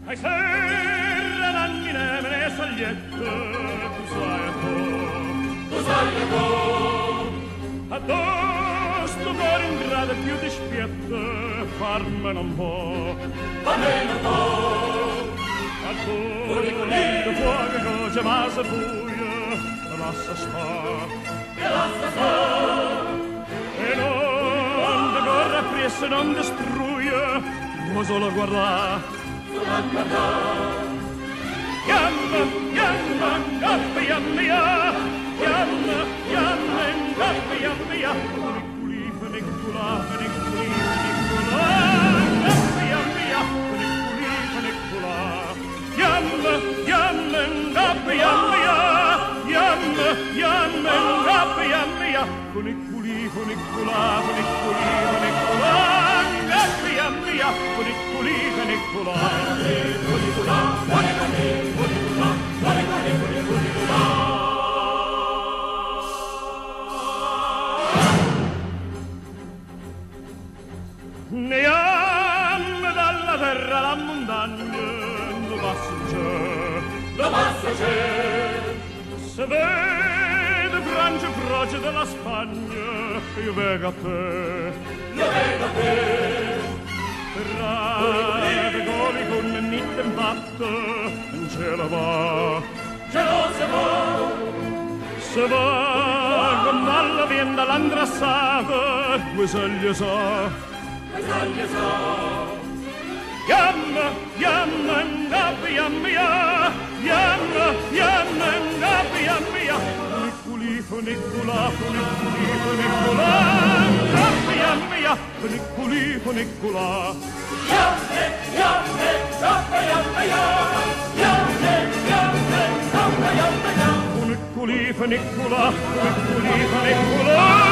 Ai serra d'annine me ne sagliette, tu sai a to, addosso per un grado più di spiette, farme non può, a tu, che fuoco coce ma se buia, lascia sta, e non de corre appresso, non destruye, vuoi solo guardare. Yamma, yamma, gappa, yamma, ya. Yamma, yamma, gappa, yamma, ya. Funiculi, funicula, funiculi, funicula. Gappa, yamma, ya. Funiculi, funicula. Yamma, yamma, gappa, yamma, ya. Yamma, yamma, gappa, yamma, ya. Funiculi, funicula, funiculi, funicula. Gappa, yamma, ya. Funiculi, funicula. Neam dalla terra la montagna, lo passa c'è, se vede Francia croce della Spagna, io vengo a te, Rade goli con niente in batte, non ce la va, se va, con alla vienda l'andrassata, guisaglia sa, Yamma, yamma, ngappi, yamma, ya. Yamma, yamma, ngappi, yamma, ya. Funiculi, funicula, funiculi, funicula. Ngappi, yamma, ya. Funiculi, funicula. Yamme, yamme, ngappi, yamma, ya. Yamme, yamme, ngappi, yamma, ya. Funiculi, funicula, funiculi, funicula.